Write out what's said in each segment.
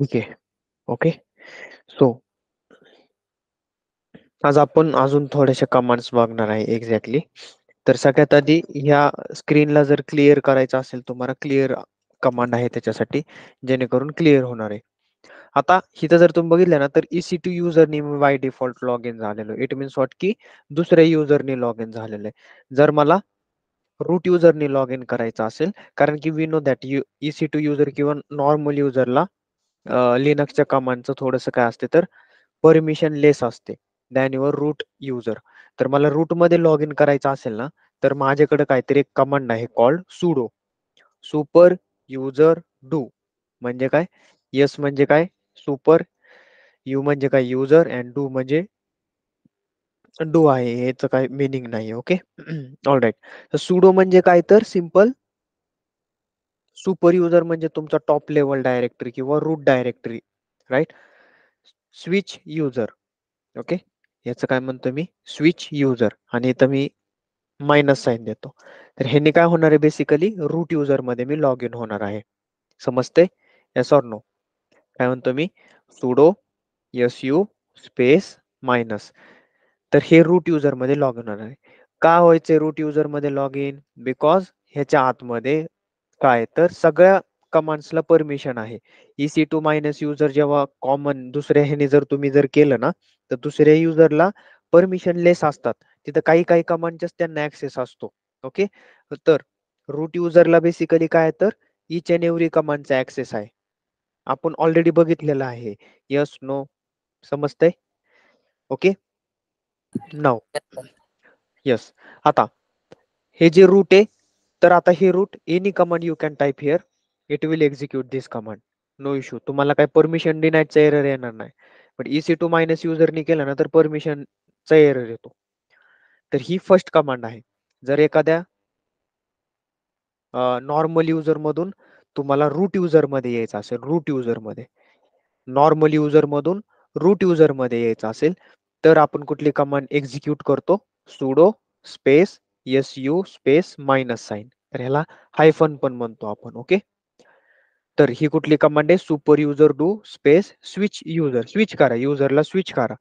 ठीक आहे. Okay. So आज आपण अजून थोड्याशा कमांड्स बघणार आहे एक्झॅक्टली. तर सगळ्यात आधी ह्या स्क्रीनला जर क्लिअर करायचं असेल तुम्हाला क्लिअर कमांड आहे त्याच्यासाठी जेणेकरून क्लिअर होणार आहे. आता इथं जर तुम्ही बघितलं ना तर EC2 युजरनी बाय डिफॉल्ट लॉग इन झालेलो. इट मीन्स व्हॉट की दुसऱ्या युजरनी लॉग इन झालेलं आहे. जर मला रूट युजरनी लॉग इन करायचं असेल कारण की we know that EC2 user किंवा नॉर्मल युजरला लिनक्सच्या कमांडचं थोडंसं काय असते तर परमिशन लेस असते दॅन युअर रूट युजर. तर मला रूटमध्ये लॉग इन करायचं असेल ना तर माझ्याकडे काहीतरी एक कमांड आहे called sudo super user do. म्हणजे काय? यस म्हणजे काय? सुपर. यू म्हणजे काय? युजर. अँड डू म्हणजे डू आहे. याचं काय मिनिंग नाही. ओके. All right. तर सुडो म्हणजे काय तर सिम्पल सुपर युजर म्हणजे तुमचा टॉप लेवल डायरेक्टरी किंवा root directory. Right. Switch user. Okay. याचं काय म्हणतो मी? Switch user. आणि इथं मी मायनस साइन देतो. तर ह्याने काय होणार आहे बेसिकली रूट युजर मध्ये मी लॉग इन होणार आहे. समजते? Yes or no? काय म्हणतो मी? Sudo SU space minus. तर हे रूट युजर मध्ये लॉग इन होणार आहे. का व्हायचंय रूट युजर मध्ये लॉग इन? बिकॉज ह्याच्या आतमध्ये काय तर सगळ्या कमांड्सला परमिशन आहे. EC2 मायनस युजर जेव्हा कॉमन दुसऱ्या ह्याने जर तुम्ही जर केलं ना तर दुसऱ्या युजरला परमिशन लेस असतात. तिथं काही काही कमांडच्याच त्यांना ऍक्सेस असतो. ओके. तर रूट युजरला बेसिकली काय तर इच अँड एव्हरी कमांडचा ऍक्सेस आहे. आपण ऑलरेडी बघितलेलं आहे. Yes no? समजतंय? ओके. नाव यस. आता हे जे रूट आहे तर आता हे root any command you can type here it will execute this command. No issue. तुम्हाला काय परमिशन डिनायडचा एरर येणार नाही. पण EC2 मायनस युजरनी केलं ना तर परमिशनचा एरर येतो. तर ही फर्स्ट कमांड आहे. जर एखाद्या नॉर्मल युजर मधून तुम्हाला रूट युजर मध्ये यायचं असेल रूट युजर मध्ये नॉर्मल युजर मधून रूट युजर मध्ये यायचं असेल तर आपण कुठली कमांड एक्झिक्यूट करतो? Sudo space SU space minus sign. तर ह्याला हायफन पण म्हणतो आपण. ओके. तर ही कुठली कमांड आहे? Super user do space switch user. Switch करा युजरला स्विच करा.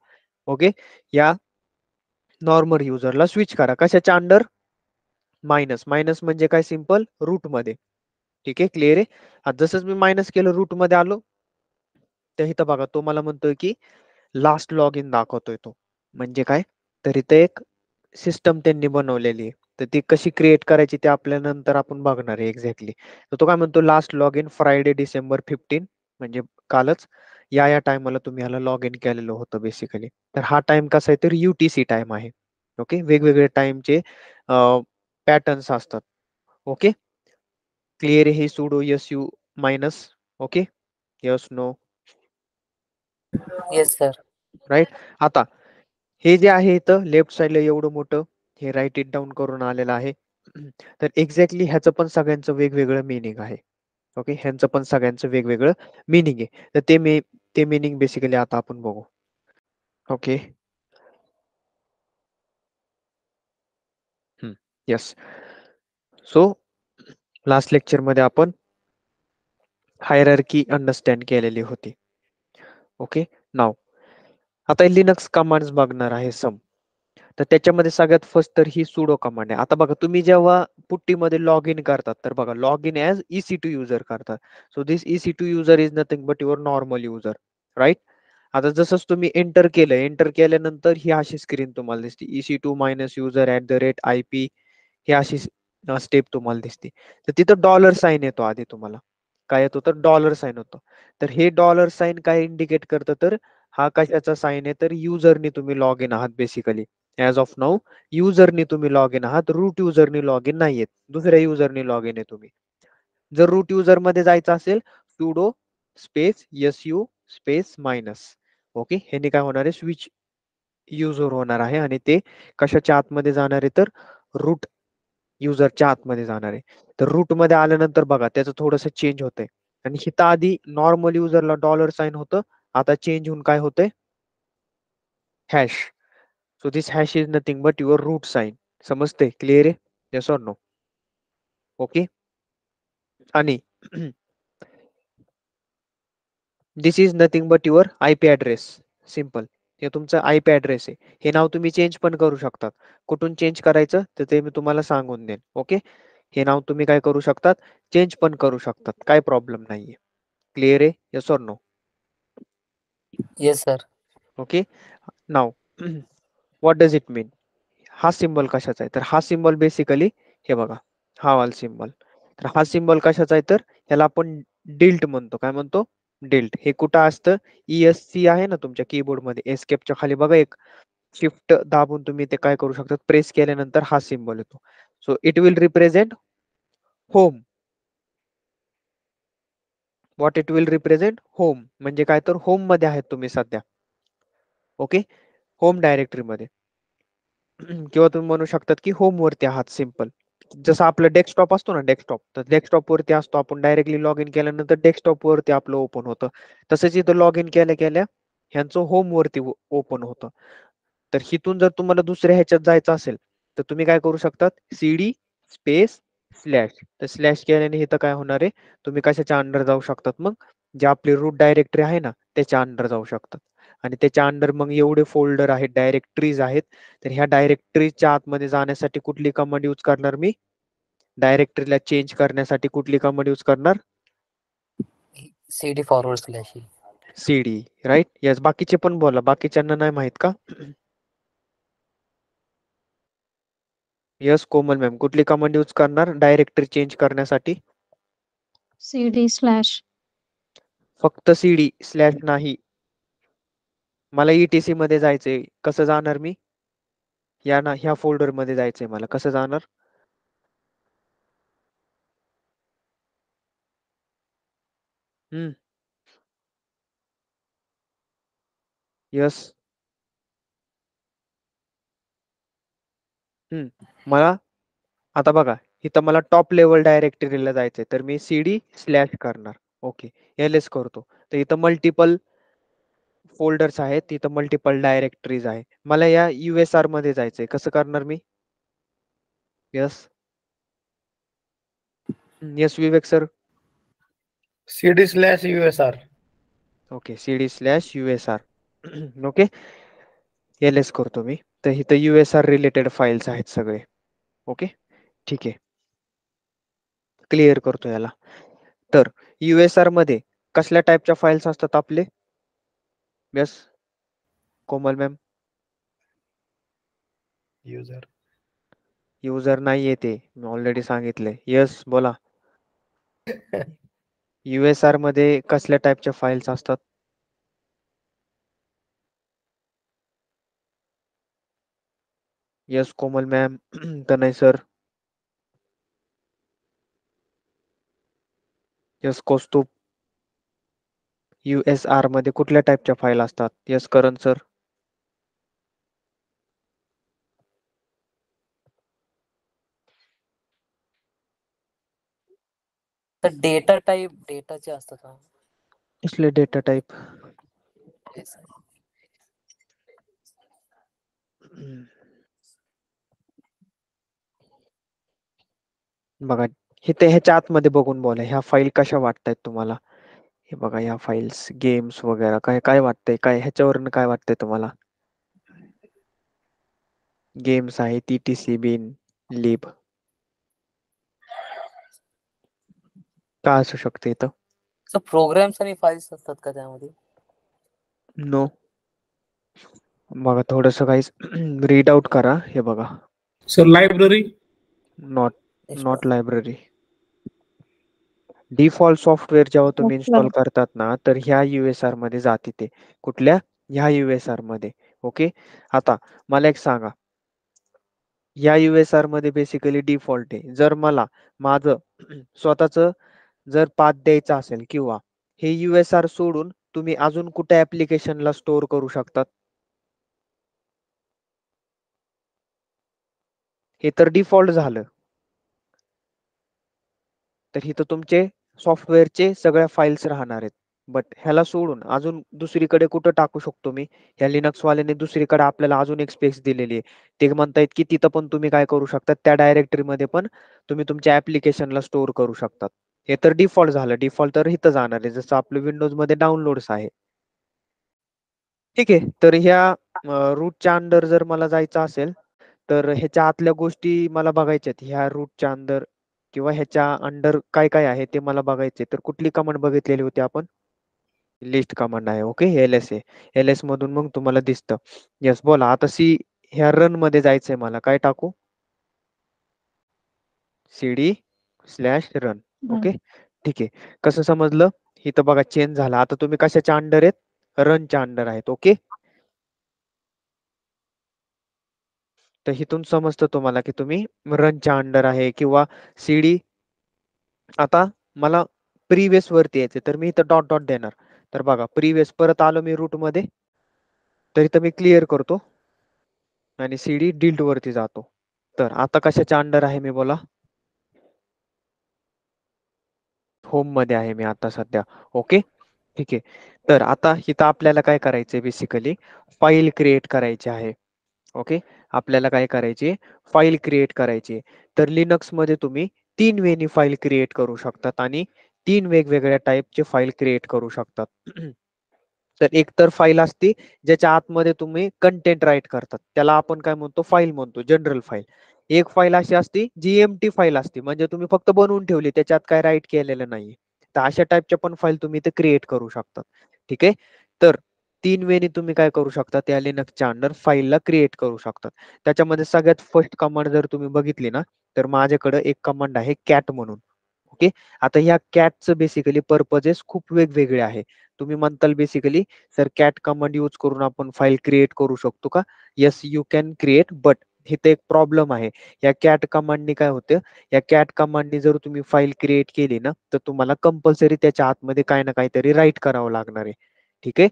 ओके. या नॉर्मल युजरला स्विच करा. कशाच्या अंडर? मायनस. मायनस म्हणजे काय? सिंपल रूट मध्ये. ठीक आहे. क्लिअर आहे. आता जसंच मी मायनस केलं रूट मध्ये आलो तर इथं बघा तो मला म्हणतोय की लास्ट लॉग इन दाखवतोय तो. म्हणजे काय? तर इथं एक सिस्टम त्यांनी बनवलेली आहे. तर ती कशी क्रिएट करायची ते आपल्या नंतर आपण बघणार आहे एक्झॅक्टली. तर तो काय म्हणतो last log in Friday December 15 म्हणजे कालच या टायमाला तुम्ही ह्याला लॉग इन केलेलं होतं बेसिकली. तर हा टाइम कसा आहे तर UTC टाइम आहे. ओके. वेगवेगळे टाइमचे पॅटर्न्स असतात. ओके. क्लिअर आहे हे sudo SU minus. Okay. Yes no? Yes sir. Right. आता हे जे आहे इथं लेफ्ट साइडला एवढं मोठं हे राईट इट डाऊन करून आलेलं आहे. तर एक्झॅक्टली ह्याचं पण सगळ्यांचं वेगवेगळं मिनिंग आहे. ओके. ह्यांचं पण सगळ्यांचं वेगवेगळं मिनिंग आहे. तर ते मिनिंग बेसिकली आता आपण बघू. Okay. Yes. So last lecture मध्ये आपण हायरार्की अंडरस्टँड केलेली होती. ओके. नाव आता लिनक्स कमांड्स बघणार आहे सम. तर त्याच्यामध्ये सगळ्यात फर्स्ट तर ही सुडो कमांड आहे. आता बघा तुम्ही जेव्हा पुट्टीमध्ये लॉग इन करतात तर बघा log in as EC2 user करतात. So this EC2 user is nothing but your normal user. Right. आता जसंच तुम्ही एंटर केलं एंटर केल्यानंतर ही अशी स्क्रीन तुम्हाला दिसते EC2 मायनस युजर @IP ही अशी स्टेप तुम्हाला दिसते. तर तिथं डॉलर साइन येतो आधी तुम्हाला. काय येतो तर डॉलर साइन होतो. तर हे डॉलर साइन काय इंडिकेट करतं तर हा कशाचा साइन आहे तर युजरनी तुम्ही लॉग इन आहात बेसिकली. ऍज ऑफ नाऊ युजरनी तुम्ही लॉग इन आहात रूट युजरनी लॉग इन नाहीयेत. दुसऱ्या युजरनी लॉग इन आहे तुम्ही. जर रूट युजर मध्ये जायचं असेल sudo space SU space minus. Okay. ह्याने काय होणार आहे स्विच युजर होणार आहे आणि ते कशाच्या आतमध्ये जाणार आहे तर रूट युजरच्या आतमध्ये जाणार आहे. तर रूट मध्ये आल्यानंतर बघा त्याचं थोडंसं चेंज होतंय आणि हिता आधी नॉर्मल युजरला डॉलर साइन होतं. आता चेंज होऊन काय होतंय hash. So this hash is nothing but your root sign. समजते? क्लिअर आहे? Yes or no? ओके. आणि this is nothing but your IP address. Simple. हे तुमचं IP ॲड्रेस आहे. हे नाव तुम्ही चेंज पण करू शकतात. कुठून चेंज करायचं तर ते मी तुम्हाला सांगून देईन. ओके. हे नाव तुम्ही काय करू शकतात, चेंज पण करू शकतात. काय प्रॉब्लेम नाहीये. क्लिअर आहे? Yes or no? Yes sir. Okay. Now what does it mean? हा सिम्बॉल कशाचा आहे? तर हा सिम्बॉल बेसिकली हे बघा, हा वाला सिम्बॉल. तर हा सिम्बॉल कशाचा आहे? तर ह्याला आपण डिल्ट म्हणतो. काय म्हणतो? डिल्ट. हे कुठं असतं? ESC आहे ना तुमच्या कीबोर्डमध्ये, एस्केपच्या खाली बघा एक शिफ्ट दाबून तुम्ही ते काय करू शकता, प्रेस केल्यानंतर हा सिम्बॉल येतो. So it will represent home. What it will represent? Home. म्हणजे काय तर होम मध्ये आहेत तुम्ही सध्या. ओके. होम डायरेक्टरीमध्ये. किंवा तुम्ही म्हणू शकतात की होम वरती आहात. सिम्पल. जसं आपलं डेस्कटॉप असतो ना, डेस्कटॉप, तर डेस्कटॉप वरती असतो. आपण डायरेक्टली लॉग इन केल्यानंतर डेस्कटॉप वरती आपलं ओपन होतं. तसंच इथं लॉग इन केल्या केल्या ह्यांचं होम वरती ओपन होतं. तर हिथून जर तुम्हाला दुसऱ्या ह्याच्यात जायचं असेल तर तुम्ही काय करू शकतात, CD स्पेस स्लॅश. तर स्लॅश केल्याने इथं काय होणार आहे, तुम्ही कशाच्या अंडर जाऊ शकतात, मग जे आपली रूट डायरेक्टरी आहे ना त्याच्या अंडर जाऊ शकतात. आणि त्याच्या अंडर मग एवढे फोल्डर आहेत, डायरेक्टरीज आहेत. तर ह्या डायरेक्टरीच्या आतमध्ये जाण्यासाठी कुठली कमांड यूज करणार मी? डायरेक्टरीला चेंज करण्यासाठी कुठली कमांड यूज करणार? CD forward / CD. Right. Yes. बाकीचे पण बोला, बाकीच्यांना नाही माहित का? यस कोमल मॅम, कुठली कमांड यूज करणार डायरेक्टरी चेंज करण्यासाठी? CD/. फक्त CD स्लॅश नाही. मला ETC मध्ये जायचंय, कसं जाणार मी? ह्या फोल्डर मध्ये जायचंय मला, कसं जाणार? यस. मला आता बघा, इथं मला टॉप लेवल डायरेक्टरीला जायचंय तर मी CD स्लॅश करणार. ओके. LS करतो. तर इथं मल्टिपल फोल्डर्स आहेत, तिथं मल्टिपल डायरेक्टरीज आहे. मला या USR मध्ये जायचंय, कसं करणार मी? Yes. Yes Vivek sir. CD/USR. Okay. CD slash USR. Okay. LS करतो मी. तर इथं USR रिलेटेड फाईल्स आहेत सगळे. ओके. ठीक आहे. क्लिअर करतो याला. तर USR मध्ये कसल्या टाईपच्या फाईल्स असतात आपले? Yes Komal ma'am. User. User नाही येते, मी ऑलरेडी सांगितले. यस बोला. USR मध्ये कसल्या टाईपच्या फाईल्स असतात? Yes Komal ma'am. तनय सर. यस कौस्तुभ. USR मध्ये कुठल्या टाईपच्या फाईल असतात? यस करण सर. तर डेटा टाईप डेटाचे असतात का? कसले डेटा टाईप? बघा, इथे ह्याच्या आतमध्ये बघून बोला, ह्या फाईल कशा वाटतायत तुम्हाला? हे बघा ह्या फाईल्स, गेम्स वगैरे काय काय वाटतंय, काय ह्याच्यावरून काय वाटतंय तुम्हाला? गेम्स आहे, TTC बिन लिब. काय असू शकते इथं? सर प्रोग्राम्स आणि फाईल्स असतात का त्यामध्ये? नो. बघा थोडस काही रीड आउट करा. हे बघा, sir library. Not not library. Default software जेव्हा तुम्ही इन्स्टॉल करतात ना, तर ह्या USR मध्ये जाते ते. कुठल्या? ह्या USR मध्ये. ओके. आता मला एक सांगा, या USR मध्ये बेसिकली डिफॉल्ट आहे. जर मला माझं स्वतःच जर पाथ द्यायचा असेल किंवा हे USR सोडून तुम्ही अजून कुठे ऍप्लिकेशनला स्टोअर करू शकतात? हे तर डिफॉल्ट झालं. तर इथं तुमचे सॉफ्टवेअरचे सगळ्या फाईल्स राहणार आहेत. बट ह्याला सोडून अजून दुसरीकडे कुठं टाकू शकतो मी? ह्या लिनक्स वाल्याने दुसरीकडे आपल्याला अजून एक स्पेस दिलेली आहे. ते म्हणतायत की तिथं पण तुम्ही काय करू शकता, त्या डायरेक्टरीमध्ये पण तुम्ही तुमच्या ऍप्लिकेशनला स्टोअर करू शकतात. हे तर डिफॉल्ट झालं. डिफॉल्ट तर इथं जाणार आहे, जसं आपलं विंडोज मध्ये डाउनलोड्स आहे. ठीक आहे. तर ह्या रूटच्या अंडर जर मला जायचं असेल, तर ह्याच्या आतल्या गोष्टी मला बघायच्या आहेत. ह्या रूटच्या अंडर किंवा ह्याच्या अंडर काय काय आहे ते मला बघायचे. तर कुठली कमांड बघितलेली होती आपण? लिस्ट कमांड आहे. ओके, LS आहे. LS मधून मग तुम्हाला दिसतं. येस, बोला आता ह्या रन मध्ये जायचंय मला. काय टाकू? cd/run. ओके, ठीक आहे. कसं समजलं? इथं बघा चेंज झाला. आता तुम्ही कशाच्या अंडर आहेत? रनच्या अंडर आहेत. ओके, तर इथून समजतं तुम्हाला की तुम्ही रनच्या अंडर आहे किंवा सीडी. आता मला प्रिव्हियस वरती यायचे, तर मी इथं डॉट डॉट देणार. तर बघा प्रिव्हियस, परत आलो मी रूट मध्ये, तर इथं मी क्लिअर करतो आणि सीडी डिल्ट वरती जातो. तर आता कशाच्या अंडर आहे मी, बोला? होम मध्ये आहे मी आता सध्या. ओके, ठीक आहे. तर आता इथं आपल्याला काय करायचंय, बेसिकली फाईल क्रिएट करायची आहे. ओके, आपल्याला काय करायची? फाईल क्रिएट करायची. तर लिनक्स मध्ये तुम्ही 3 वेनी फाईल क्रिएट करू शकतात आणि 3 वेगवेगळ्या टाईपचे फाईल क्रिएट करू शकतात. तर एक तर फाईल असते ज्याच्या आतमध्ये तुम्ही कंटेंट राईट करतात, त्याला आपण काय म्हणतो? फाईल म्हणतो, जनरल फाईल. एक फाईल अशी असते जी एम्प्टी फाईल असते, म्हणजे तुम्ही फक्त बनवून ठेवली, त्याच्यात काय राईट केलेलं नाही. तर अशा टाईपच्या पण फाईल तुम्ही इथे क्रिएट करू शकतात. ठीक आहे. तर 3 वेनी तुम्ही काय करू शकता? त्या लिनक्सच्या अंडर फाईलला क्रिएट करू शकतात. त्याच्यामध्ये सगळ्यात फर्स्ट कमांड जर तुम्ही बघितली ना, तर माझ्याकडे एक कमांड आहे कॅट म्हणून. ओके, आता ह्या कॅटचं बेसिकली पर्पजेस खूप वेगवेगळे आहे. तुम्ही म्हणताल basically, sir cat command use करून आपण फाईल क्रिएट करू शकतो का? Yes, you can create, but इथे एक प्रॉब्लेम आहे. या कॅट कमांडनी काय होतं? या कॅट कमांडनी जर तुम्ही फाईल क्रिएट केली ना, तर तुम्हाला कंपल्सरी त्याच्या आतमध्ये काही ना काहीतरी राईट करावं लागणार आहे. ठीक आहे.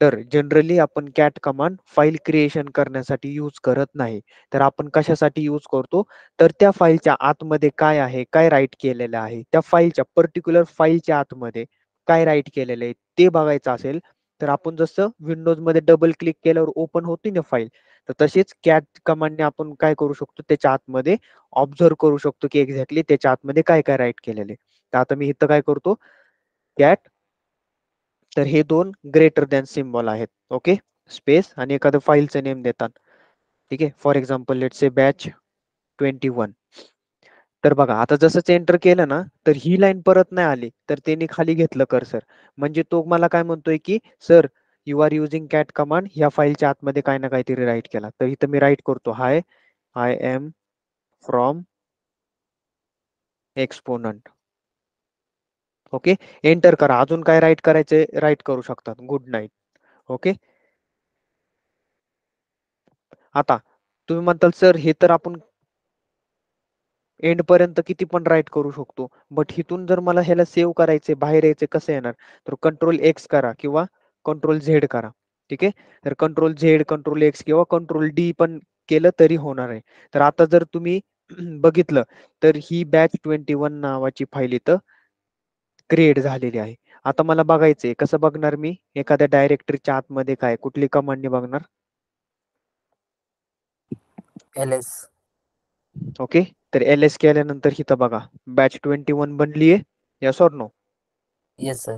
तर जनरली आपण कॅट कमांड फाईल क्रिएशन करण्यासाठी यूज करत नाही. तर आपण कशासाठी यूज करतो? तर त्या फाईलच्या आतमध्ये काय आहे, काय राईट केलेलं आहे, त्या फाईलच्या पर्टिक्युलर फाईलच्या आतमध्ये काय राईट केलेलं आहे ते बघायचं असेल, तर आपण जसं विंडोजमध्ये डबल क्लिक केल्यावर ओपन होती ना फाईल, तर तशीच कॅट कमांडने आपण काय करू शकतो? त्याच्या आतमध्ये ऑब्झर्व करू शकतो की एक्झॅक्टली त्याच्या आतमध्ये काय काय राईट केलेले. तर आता मी इथं काय करतो? कॅट, तर हे 2 ग्रेटर दॅन सिम्बॉल आहेत. ओके, स्पेस आणि एखादं फाईलचं नेम देतात. ठीक आहे. For example let's say batch 21. तर बघा आता जसंच एंटर केलं ना, तर ही लाईन परत नाही आली, तर त्यांनी खाली घेतलं कर्सर. म्हणजे तो मला काय म्हणतोय की sir, you are using cat command, ह्या फाईलच्या आतमध्ये काय ना काहीतरी राईट केला. तर इथं मी राईट करतो, hi, I am from Exponent. Okay, enter करा. अजून काय राईट करायचे? राईट करू शकतात, गुड नाईट. ओके, आता तुम्ही म्हणताल सर हे तर आपण एंड पर्यंत किती पण राईट करू शकतो, बट इथून जर मला ह्याला सेव्ह करायचे, बाहेर यायचे, कसं येणार? तर कंट्रोल एक्स करा किंवा कंट्रोल झेड करा. ठीक आहे. तर कंट्रोल झेड, कंट्रोल एक्स किंवा कंट्रोल डी पण केलं तरी होणार आहे. तर आता जर तुम्ही बघितलं, तर ही बॅच 21 नावाची फाईल इथं क्रिएट झालेली आहे. आता मला बघायचंय, कसं बघणार मी? एखाद्या डायरेक्टरीच्या आतमध्ये काय, कुठली कमांडनी बघणार? ls. ओके, तर LS केल्यानंतर इथं बघा बॅच 21 बनलीये. Yes or no? Yes sir.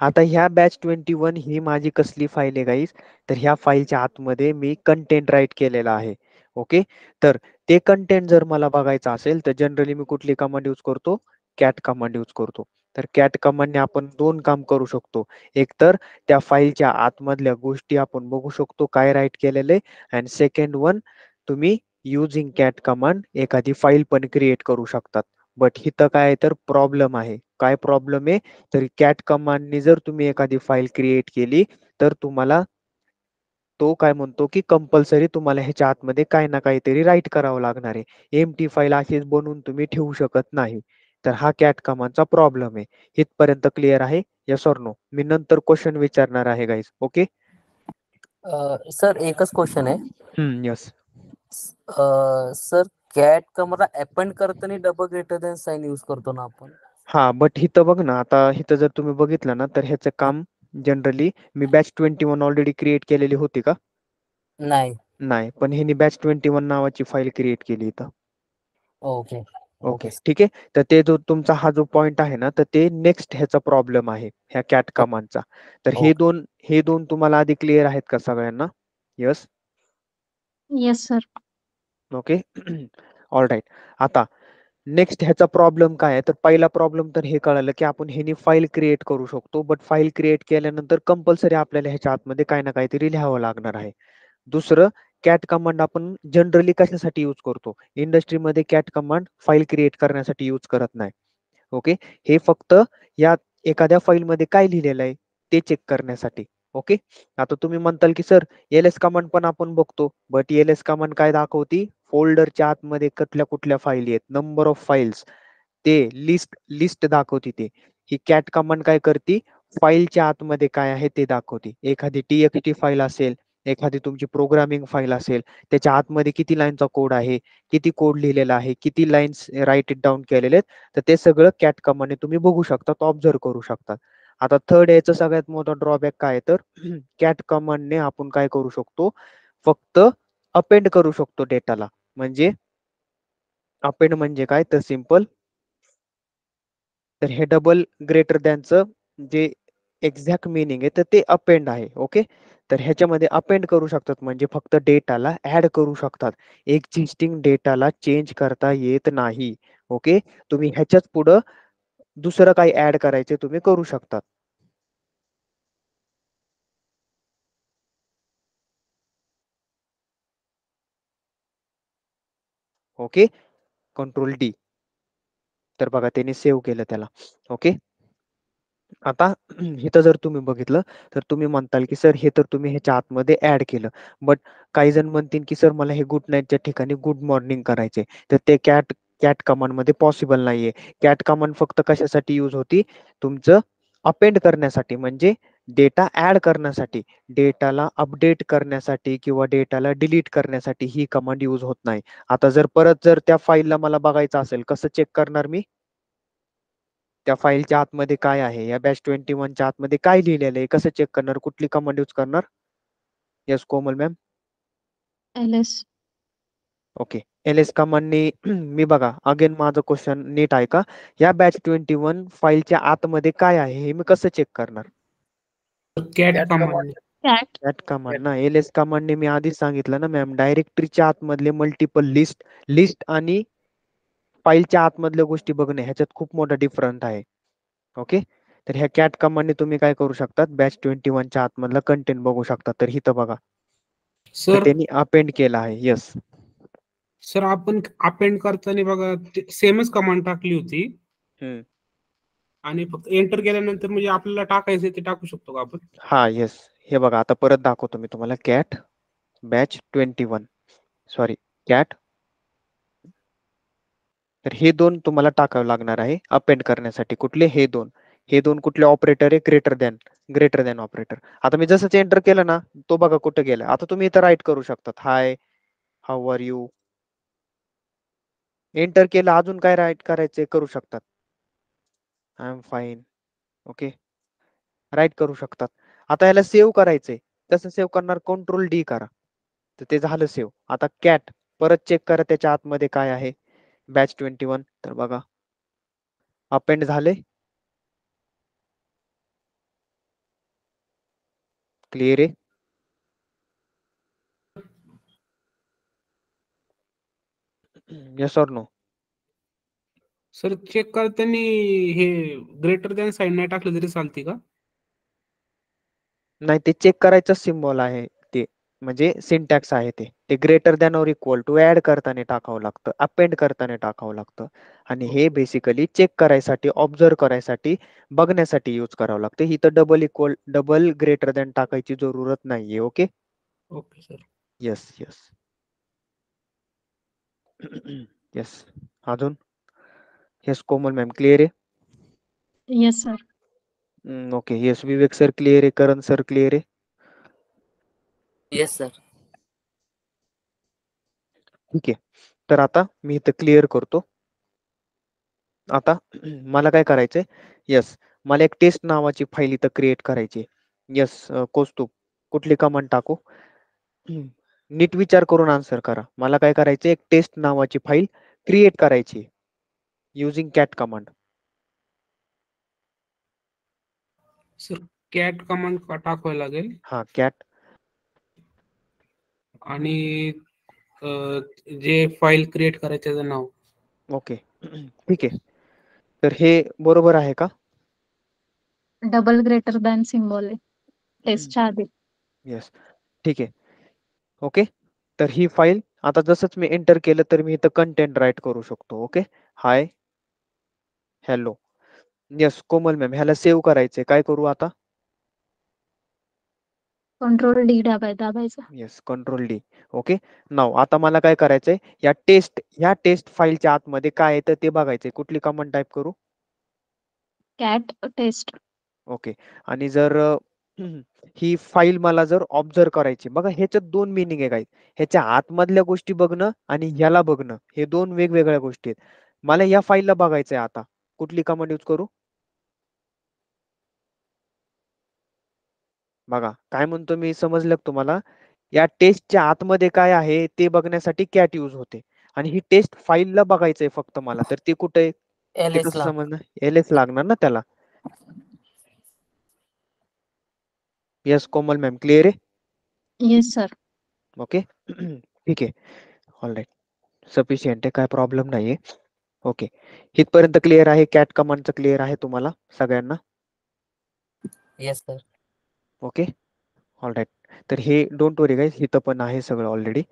आता ह्या बॅच 21 ही माझी कसली फाईल आहे गाईज? तर ह्या फाईलच्या आतमध्ये मी कंटेंट राईट केलेला आहे. ओके, तर ते कंटेंट जर मला बघायचं असेल, तर जनरली मी कुठली कमांड यूज करतो? कॅट कमांड यूज करतो. तर कॅट कमांडने आपण 2 काम करू शकतो. एक तर त्या फाईलच्या आतमधल्या गोष्टी आपण बघू शकतो, काय राईट केलेलं आहे. अँड सेकंड वन, तुम्ही युजिंग कॅट कमांड एखादी फाईल पण क्रिएट करू शकतात. बट इथं काय तर प्रॉब्लेम आहे. काय प्रॉब्लेम आहे? तर कॅट कमांडने जर तुम्ही एखादी फाईल क्रिएट केली, तर तुम्हाला तो काय म्हणतो की कंपल्सरी तुम्हाला ह्याच्या आतमध्ये काही ना काहीतरी राईट करावं लागणार आहे. एम्प्टी फाईल अशीच बनवून तुम्ही ठेवू शकत नाही. तर हा कॅट कमांडचा प्रॉब्लेम आहे. इथपर्यंत क्लिअर आहे? Yes or no? मी नंतर क्वेश्चन विचारणार आहे गाईज. ओके, सर एकच क्वेश्चन आहे. Yes. Sir cat command append करताना double greater than sign use करतो ना आपण? हा, बट इथं बघ ना, आता इथं जर तुम्ही बघितलं ना, तर ह्याचं काम जनरली मी बॅच 21 ऑलरेडी क्रिएट केलेली होती का? नाही. नाही, पण ह्यानी बॅच 21 नावाची फाईल क्रिएट केली इथं. ओके. ओके ठीक आहे. तर ते जो तुमचा हा जो पॉइंट आहे ना, तर ते नेक्स्ट ह्याचा प्रॉब्लेम आहे ह्या कॅट कमांडचा. तर हे दोन तुम्हाला आधी क्लिअर आहेत का सगळ्यांना? Yes. Yes sir. Okay. All right. आता नेक्स्ट ह्याचा प्रॉब्लेम काय आहे? तर पहिला प्रॉब्लेम तर हे कळालं की आपण ह्यानी फाईल क्रिएट करू शकतो, बट फाईल क्रिएट केल्यानंतर कंपल्सरी आपल्याला ह्याच्या आतमध्ये काही ना काहीतरी लिहावं लागणार आहे. दुसरं, कॅट कमांड आपण जनरली कशासाठी यूज करतो? इंडस्ट्रीमध्ये कॅट कमांड फाईल क्रिएट करण्यासाठी यूज करत नाही. ओके. हे फक्त या एखाद्या फाईलमध्ये काय लिहिलेलं आहे ते चेक करण्यासाठी. ओके. आता तुम्ही म्हणताल की सर एल-एस कमांड पण आपण बघतो, बट एल-एस कमांड काय दाखवती? फोल्डरच्या आतमध्ये कुठल्या कुठल्या फाईली आहेत, नंबर ऑफ फाईल्स, ते लिस्ट दाखवते ते. ही कॅट कमांड काय करते? फाईलच्या आतमध्ये काय आहे ते दाखवते. एखादी TXT फाईल असेल, एखादी तुमची प्रोग्रामिंग फाईल असेल, त्याच्या आतमध्ये किती लाईनचा कोड आहे, किती कोड लिहिलेला आहे, किती लाईन्स राईट इट डाऊन केलेले आहेत, तर ते सगळं कॅट कमांडने तुम्ही बघू शकता, ऑब्झर्व करू शकता. आता थर्ड याचा सगळ्यात मोठा ड्रॉबॅक काय आहे? तर कॅट कमांडने आपण काय करू शकतो? फक्त अपेंड करू शकतो डेटाला. म्हणजे अपेंड म्हणजे काय? तर सिंपल, तर हे डबल ग्रेटर दॅनचं जे एक्झॅक्ट मिनिंग आहे तर ते अपेंड आहे. ओके. तर ह्याच्यामध्ये अपेंड करू शकतात म्हणजे फक्त डेटाला ऍड करू शकतात. एक्झिस्टिंग डेटाला चेंज करता येत नाही. ओके. तुम्ही ह्याच्याच पुढं दुसरं काही ऍड करायचे तुम्ही करू शकतात. ओके. Control D. तर बघा त्यांनी सेव्ह केलं त्याला. ओके. आता इथं जर तुम्ही बघितलं तर तुम्ही म्हणताल की सर हे तर तुम्ही ह्याच्या आतमध्ये ऍड केलं, बट काही जण म्हणतील की सर मला हे गुड नाईटच्या ठिकाणी गुड मॉर्निंग करायचे, तर ते कॅट कॅट कमांड मध्ये पॉसिबल नाहीये. कॅट कमांड फक्त कशासाठी यूज होती? तुमचं अपेंड करण्यासाठी, म्हणजे डेटा ऍड करण्यासाठी, डेटाला अपडेट करण्यासाठी किंवा डेटाला डिलीट करण्यासाठी ही कमांड यूज होत नाही. आता जर त्या फाईलला मला बघायचं असेल, कसं चेक करणार मी? त्या फाईलच्या आतमध्ये काय आहे? या बॅच 21 च्या आतमध्ये काय लिहिलेलं आहे? कसं चेक करणार? कुठली कमांड यूज करणार? Yes Komal ma'am. L-S. Okay. L-S कमांडने मी बघा अगेन माझं क्वेश्चन नीट आहे का? या बॅच 21 फाईलच्या आतमध्ये काय आहे हे मी कसं चेक करणार? Cat command. Cat. Cat command ना. एल-एस कमांडने मी आधीच सांगितलं ना मॅम, डायरेक्टरीच्या आतमधले मल्टिपल लिस्ट आणि फाईलच्या आतमधल्या गोष्टी बघणे ह्याच्यात खूप मोठा डिफरंट आहे. ओके. तर ह्या कॅट कमांडने तुम्ही काय करू शकतात? बॅच 21 च्या आतमधला कंटेंट बघू शकता. तर इथं बघा, तर सर त्यांनी अपेंड केला आहे. येस. सर आपण अपेंड करताना बघा सेमच कमांड टाकली होती आणि फक्त एंटर केल्यानंतर म्हणजे आपल्याला टाकायचं ते टाकू शकतो का आपण? हा येस. हे बघा आता परत दाखवतो मी तुम्हाला. Cat batch 21, sorry cat. तर हे दोन तुम्हाला टाकावं लागणार आहे अपेंड करण्यासाठी. कुठले? हे दोन. हे दोन कुठले ऑपरेटर आहे? Greater than operator. आता मी जसंच एंटर केलं ना, तो बघा कुठं गेला. आता तुम्ही इथं राईट करू शकतात. Hi, how are you. Enter केलं, अजून काय राईट करायचे करू शकतात. I am fine. Okay. Write करू शकतात. आता याला सेव्ह करायचंय. कसं सेव्ह करणार? कंट्रोल डी करा. तर ते झालं सेव्ह. आता कॅट परत चेक करा त्याच्या आतमध्ये काय आहे बॅच 21. तर बघा अपेंड झाले. क्लिअर आहे? Yes or no? Sir check करताना हे ग्रेटर दॅन साईन नाही टाकलं तरी चालते का? नाही, ते चेक करायचं सिम्बॉल आहे ते, म्हणजे सिंटॅक्स आहे ते ग्रेटर दॅन और इक्वल टू ऍड करताना टाकावं लागतं, अपेंड करताना टाकावं लागतं. आणि हे बेसिकली चेक करायसाठी, ऑब्झर्व करायसाठी, बघण्यासाठी यूज करावं लागतं. इथं डबल ग्रेटर दॅन टाकायची जरूरत नाहीये. Okay. Okay sir. Yes yes. Yes. अजून? येस कोमल मॅम क्लिअर आहे? Yes sir. ओके. येस विवेक सर क्लिअर आहे. करण सर क्लिअर आहे? Yes sir. ठीक आहे. तर आता मी इथं क्लिअर करतो. आता मला काय करायचंय? येस, मला एक टेस्ट नावाची फाईल इथं क्रिएट करायची. येस कौस्तुभ, कुठली कमांड टाकू? नीट विचार करून आन्सर करा. मला काय करायचं? एक टेस्ट नावाची फाईल क्रिएट करायची. Using cat command. Sir cat command टाकावं लागेल हा कॅट आणि जे फाईल क्रिएट करायचं त्याचं नाव. ओके ठीक आहे. तर हे बरोबर आहे का? डबल ग्रेटर दॅन सिम्बॉल आहे टेस्टच्या आधी. येस ठीक आहे. ओके तर ही फाईल आता जसंच मी एंटर केलं तर मी इथं कंटेंट राईट करू शकतो. Okay hi hello. Yes Komal ma'am ह्याला सेव्ह करायचंय, काय करू आता? कंट्रोल डी दाबायचं. Yes control D. Okay now आता मला काय करायचंय, ह्या टेस्ट फाईलच्या आतमध्ये काय येतं ते बघायचंय. कुठली कमांड टाईप करू? Cat test. ओके आणि जर ही फाईल मला जर ऑब्झर्व करायची, बघा ह्याच्यात दोन मिनिंग आहे काय, ह्याच्या आतमधल्या गोष्टी बघणं आणि ह्याला बघणं हे दोन वेगवेगळ्या गोष्टी आहेत. मला या फाईलला बघायचंय आता, कुठली कमांड यूज करू? बघा काय म्हणतो मी, समजलं का तुम्हाला? या टेस्टच्या आतमध्ये काय आहे ते बघण्यासाठी कॅट यूज होते आणि ही टेस्ट फाईलला बघायचंय फक्त मला, तर ते कुठे आहे ते LS कसं ला. समजणार? एलएस लागणार ना त्याला. येस कोमल मॅम क्लिअर आहे? Yes sir. ओके ठीक आहे ऑल राईट सफिशियंट आहे, काय प्रॉब्लेम नाहीये. ओके इथपर्यंत क्लिअर आहे? कॅट कमांडचं क्लिअर आहे तुम्हाला सगळ्यांना? Yes sir. Okay all right. तर हे डोंट वरी गाईज, इथं पण आहे सगळं ऑलरेडी.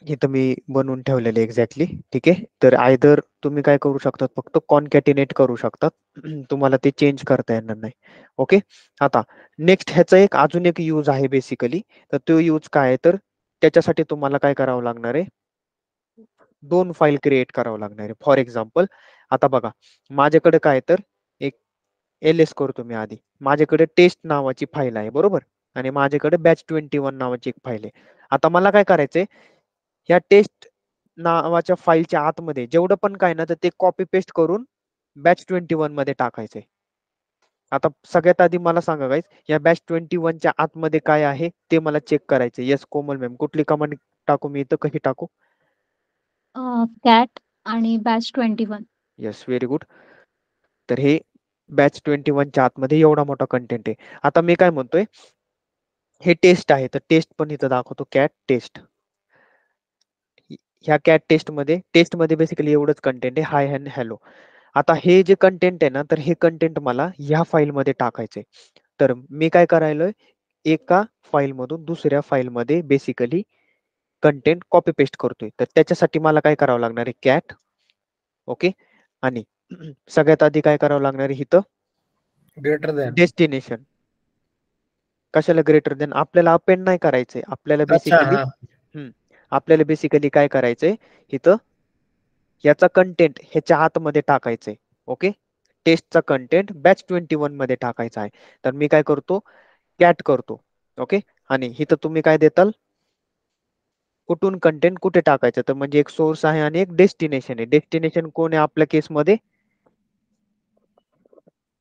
इथं मी बनवून ठेवलेले एक्झॅक्टली. ठीक आहे तर आयदर तुम्ही काय करू शकतात, फक्त कॉन्कॅटिनेट करू शकतात, तुम्हाला ते चेंज करता येणार नाही. ओके आता नेक्स्ट ह्याचा एक अजून एक यूज आहे बेसिकली. तर तो यूज काय आहे, तर त्याच्यासाठी तुम्हाला काय करावं लागणार आहे, दोन फाईल क्रिएट करावं लागणार आहे. फॉर एक्झाम्पल आता बघा माझ्याकडे काय, तर एक एलएस करतो मी आधी. माझ्याकडे टेस्ट नावाची फाईल आहे बरोबर, आणि माझ्याकडे batch21 नावाची एक फाईल आहे. आता मला काय करायचंय, या टेस्ट नावाच्या फाईलच्या आतमध्ये जेवढं पण काय ना, तर ते कॉपी पेस्ट करून batch21 मध्ये टाकायचंय. आता सगळ्यात आधी मला सांगा गाईज, या batch21 च्या आतमध्ये काय आहे ते मला चेक करायचं. येस कोमल मॅम कुठली कमांड टाकू मी इथं, कशी टाकू? कॅट आणि batch21. Yes very good. तर हे batch21 च्या आतमध्ये एवढा मोठा कंटेंट आहे. आता मी काय म्हणतोय, हे टेस्ट आहे तर टेस्ट पण इथं दाखवतो, कॅट टेस्ट. ह्या कॅट टेस्टमध्ये बेसिकली एवढंच कंटेंट आहे, हाय अँड हॅलो. आता हे जे कंटेंट आहे ना, तर हे कंटेंट मला ह्या फाईलमध्ये टाकायचंय. तर मी काय करायलोय, एका फाईलमधून दुसऱ्या फाईलमध्ये बेसिकली कंटेंट कॉपी पेस्ट करतोय. तर त्याच्यासाठी मला काय करावं लागणार आहे, कॅट. ओके आणि सगळ्यात आधी काय करावं लागणार आहे इथं, ग्रेटर दॅन. डेस्टिनेशन. कशाला ग्रेटर देन? आपल्याला अपेंड नाही करायचंय, आपल्याला अच्छा बेसिकली हा. आपल्याला बेसिकली काय करायचंय इथं, याचा कंटेंट ह्याच्या आतमध्ये टाकायचंय. ओके टेस्टचा कंटेंट batch21 मध्ये टाकायचा आहे. तर मी काय करतो, कॅट करतो. ओके आणि इथं तुम्ही काय देताल, कुठून कंटेंट कुठे टाकायचं, तर म्हणजे एक सोर्स आहे आणि एक डेस्टिनेशन आहे. डेस्टिनेशन कोण आहे आपल्या केसमध्ये?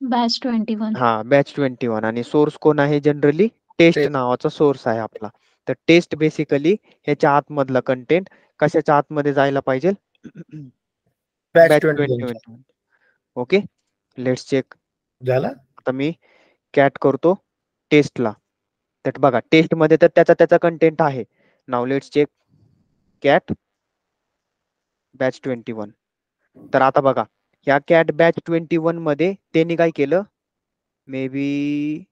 batch21. हा batch21. आणि सोर्स कोण आहे? Generally test Test. नावाचा सोर्स आहे आपला. तर टेस्ट बेसिकली ह्याच्या आतमधला कंटेंट कशाच्या आतमध्ये जायला पाहिजे? batch21. batch21. Okay let's check. झाला. आता मी कॅट करतो टेस्टला, तर बघा टेस्ट मध्ये तर त्याचा कंटेंट आहे. नाव लेट्स चेक कॅट batch21. तर आता बघा ह्या कॅट batch21 मध्ये त्यांनी काय केलं, मे बी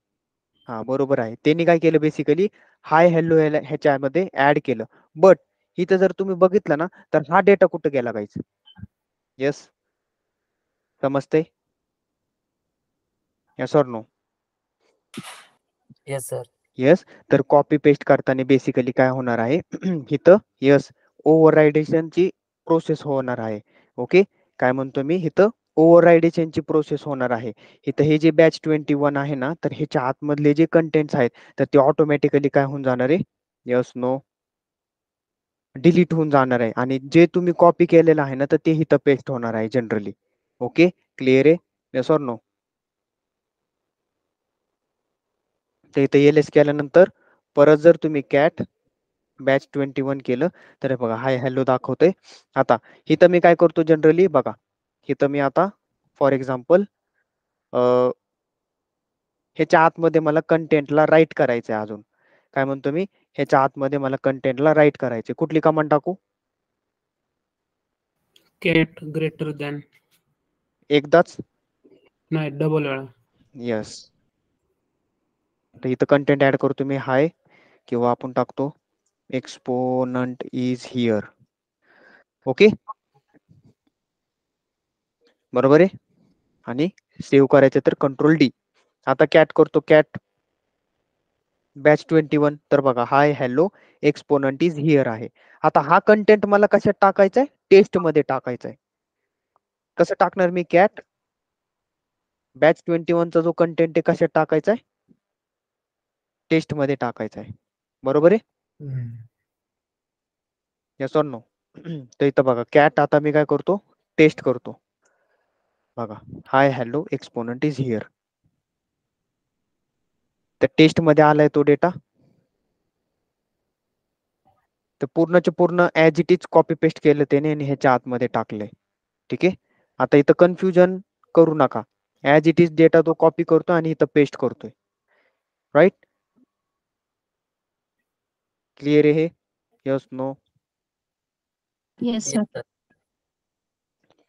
हा बरोबर आहे, त्यांनी काय केलं बेसिकली हाय हॅलो ह्याच्यामध्ये ऍड केलं. बट इथं जर तुम्ही बघितलं ना, तर हा डेटा कुठं गेला गाईज? येस समजतंय? Yes or no? Yes sir. Yes तर कॉपी पेस्ट करताना बेसिकली काय होणार आहे इथं, येस ओव्हररायडेशनची प्रोसेस होणार आहे. ओके काय म्हणतो मी इथं, ओव्हररायडेशनची प्रोसेस होणार आहे. इथं हे जे batch21 आहे ना, तर ह्याच्या आतमधले जे कंटेंट्स आहेत तर ते ऑटोमॅटिकली काय होऊन जाणार आहे, येस नो, डिलीट होऊन जाणार आहे. आणि जे तुम्ही कॉपी केलेलं आहे ना, तर ते इथं पेस्ट होणार आहे जनरली. ओके क्लिअर आहे? Yes or no? तर इथं एलएस केल्यानंतर परत जर तुम्ही कॅट बॅच 21 केलं तर हे बघा हाय हॅलो दाखवतोय. आता इथं मी काय करतो जनरली बघा, इथं मी आता फॉर एक्झाम्पल ह्याच्या आतमध्ये मला कंटेंटला राईट करायचंय. अजून काय म्हणतो मी, ह्याच्या आतमध्ये मला कंटेंटला राईट करायचे. कुठली कमांड टाकू? कॅट ग्रेटर दॅन, एकदाच? नाही डबल वेळा. येस. तर इथं कंटेंट ऍड करतो मी हाय, किंवा आपण टाकतो एक्सपोनंट इज हिअर. ओके, बरोबर आहे. आणि सेव्ह करायचं तर कंट्रोल डी. आता कॅट करतो, कॅट बॅच 21. तर बघा hi hello exponent is here आहे. आता हा कंटेंट मला कशात टाकायचा आहे? टेस्ट मध्ये टाकायचा आहे. कसं टाकणार मी? कॅट बॅच 21 चा जो कंटेंट आहे कशात टाकायचा आहे? टेस्ट मध्ये टाकायचा आहे. बरोबर आहे. Yes or no? तर इथं बघा कॅट, आता मी काय करतो? टेस्ट करतो. बघा hi hello exponent is here. तर टेस्ट मध्ये आलाय तो डेटा. तर पूर्णचे पूर्ण as it is copy paste केलं त्याने आणि ह्याच्या आतमध्ये टाकलंय. ठीक आहे. आता इथं कन्फ्युजन करू नका. ऍज इट इज डेटा तो कॉपी करतो आणि इथं पेस्ट करतोय. राईट? क्लिअर आहे हे? Yes no? Yes sir. Yes, sir.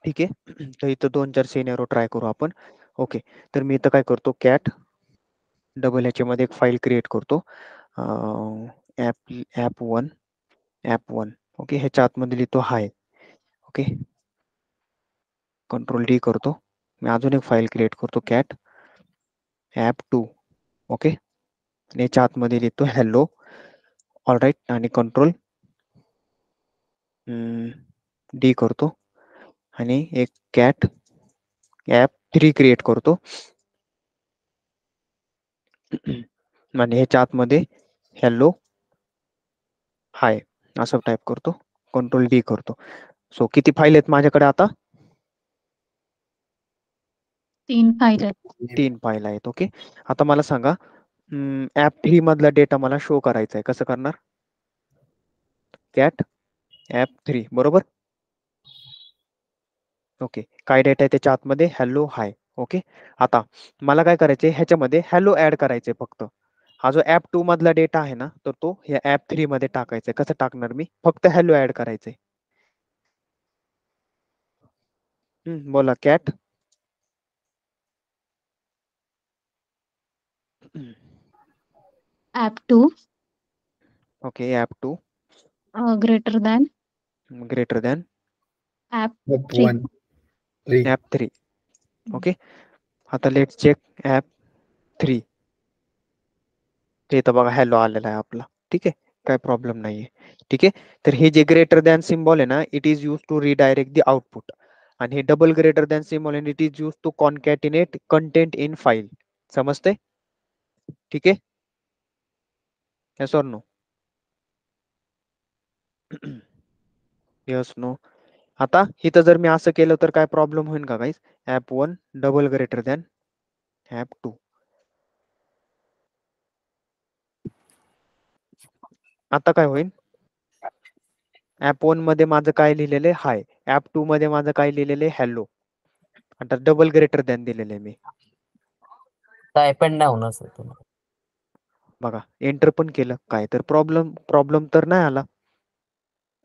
ठीक आहे. तर इथं 2-4 सिनेरिओ ट्राय करू आपण. ओके, तर मी इथं काय करतो, कॅट डबल ह्याच्यामध्ये एक फाईल क्रिएट करतो. App one. ओके, ह्याच्या आतमध्ये लिहितो हाय. ओके, कंट्रोल डी करतो. मी अजून एक फाईल क्रिएट करतो, कॅट ॲप 2. ओके, आणि याच्या आतमध्ये लिहितो हॅलो. ऑल राईट, आणि कंट्रोल डी करतो आणि एक कॅट ॲप 3 क्रिएट करतो. आणि ह्याच्या आतमध्ये हॅलो हाय असं टाईप करतो. कंट्रोल डी करतो. सो किती फाईल आहेत माझ्याकडे आता? 3 फाईल आहेत. 3 फाईल आहेत. ओके, आता मला सांगा ॲप 3 मधला डेटा मला शो करायचा आहे. कसं करणार? कॅट ॲप 3, बरोबर. ओके, काय डेटा आहे त्याच्या आतमध्ये? Hello hi. ओके, आता मला काय करायचंय, ह्याच्यामध्ये हॅलो ऍड करायचंय फक्त. हा जो ॲप 2 मधला डेटा आहे ना, तर तो ह्या ॲप 3 मध्ये टाकायचा आहे. कसं टाकणार मी? फक्त हॅलो ऍड करायचंय. बोला cat app 2 okay, app 2 greater than greater than app app 3. 1 3 app 3. Okay, आता लेट्स चेक ॲप 3. ते तर बघा हॅलो आलेला आहे आपला. ठीक आहे, काय प्रॉब्लेम नाहीये. ठीक आहे, तर हे जे ग्रेटर दॅन सिम्बॉल आहे ना, it is use to redirect the output. आणि हे डबल ग्रेटर दॅन सिम्बॉल आणि it is use to concatenate content in file. समजते? ठीक आहे. Yes or no? Yes no? आता इथं जर मी असं केलं तर काय प्रॉब्लेम होईल का guys? App 1 double greater than app 2. आता काय होईल? ॲप 1 मध्ये माझं काय लिहिलेलं आहे? हाय. ॲप 2 मध्ये माझं काय लिहिलेलं आहे? हॅलो. आता डबल ग्रेटर दॅन दिलेलं आहे मी. काय पण नाही होणार सर तुम्हाला. बघा एंटर पण केलं, काय तर प्रॉब्लेम तर नाही आला.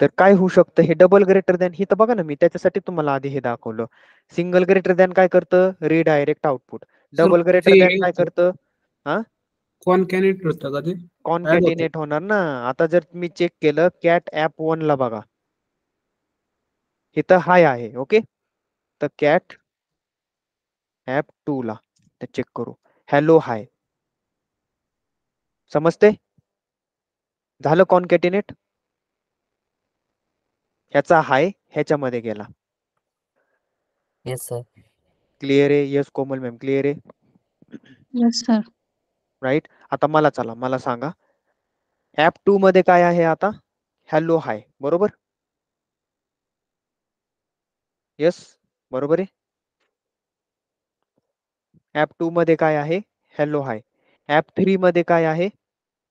तर काय होऊ शकतं? हे डबल ग्रेटर दॅन, ही तर बघा ना, मी त्याच्यासाठी तुम्हाला आधी हे दाखवलं. सिंगल ग्रेटर दॅन काय करतं? Redirect output. Double greater than काय करतं? कॉन्कॅनेट होतं का ते? कॉन्कॅटिनेट होणार ना. आता जर मी चेक केलं कॅट ॲप 1 ला बघा, इथं हाय आहे. ओके, तर कॅट ॲप 2 ला तर चेक करू, हॅलो हाय. समजते? झालं कॉन्कॅटिनेट. ह्याचा हाय ह्याच्यामध्ये गेला. Yes sir. क्लिअर आहे? येस कोमल मॅम, क्लिअर आहे? Yes sir. राईट. आता मला सांगा, ॲप 2 मध्ये काय आहे आता? हॅलो हाय, बरोबर. येस, बरोबर आहे. ॲप 2 मध्ये काय आहे? Hello hi. ॲप 3 मध्ये काय आहे?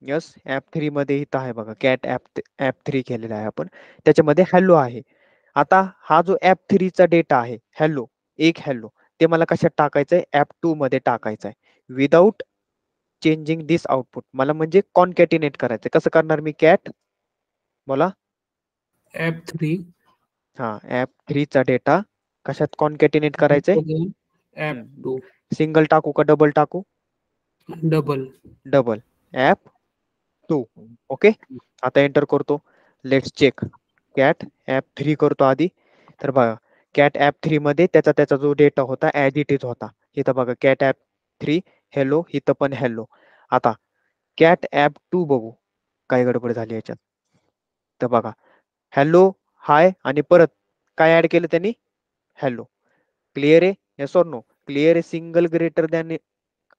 यस ऍप 3 मध्ये इथं आहे बघा कॅट ऍप 3 केलेला आहे आपण, त्याच्यामध्ये हॅलो आहे. आता हा जो ऍप 3 चा डेटा आहे हॅलो, एक हॅलो, ते मला कशात टाकायचंय ऍप 2 मध्ये टाकायचंय विदाउट चेंजिंग दिस आउटपुट. मला म्हणजे कॉन्कॅटिनेट करायचं. कसं करणार मी कॅट, बोला. F3 हा ऍप 3 चा डेटा कशात कॉन्कॅटिनेट करायचंय, F2 सिंगल टाकू का डबल टाकू, डबल. Double app 2. ओके, आता एंटर करतो. लेट्स चेक कॅट ऍप 3 करतो आधी. तर बघा कॅट ऍप 3 मध्ये त्याचा जो डेटा होता ऍज इट इज होता. इथं बघा कॅट ऍप 3 हॅलो, इथं पण हॅलो. आता कॅट ऍप 2 बघू काय गडबड झाली याच्यात. तर बघा हॅलो, हाय आणि परत काय ऍड केलं त्यांनी, हॅलो. क्लिअर आहे, येस ऑर नो, क्लिअर आहे. Single greater than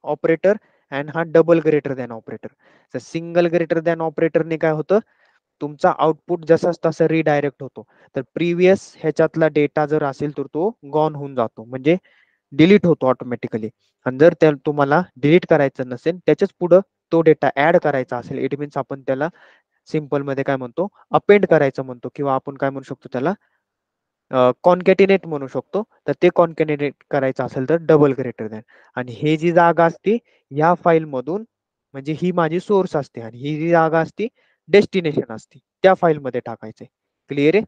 operator and हा डबल ग्रेटर दॅन ऑपरेटर. तर सिंगल ग्रेटर दॅन ऑपरेटरने काय होतं, तुमचा आउटपुट जसाच तसा रिडायरेक्ट होतो. तर प्रिव्हियस ह्याच्यातला डेटा जर असेल तर तो गॉन होऊन जातो, म्हणजे डिलीट होतो ऑटोमॅटिकली. आणि जर त्या तुम्हाला डिलीट करायचं नसेल, त्याच्याच पुढं तो डेटा ऍड करायचा असेल, इट मीन्स आपण त्याला सिंपल मध्ये काय म्हणतो, अपेंड करायचं म्हणतो, किंवा आपण काय म्हणू शकतो त्याला कॉन्कॅटिनेट म्हणू शकतो. तर ते कॉन्कॅटिनेट करायचं असेल तर डबल ग्रेटर दॅन. आणि हे जी जागा असते या फाईल मधून, म्हणजे ही माझी सोर्स असते आणि ही जी जागा असते डेस्टिनेशन असते, त्या फाईल मध्ये टाकायचे. क्लिअर आहे.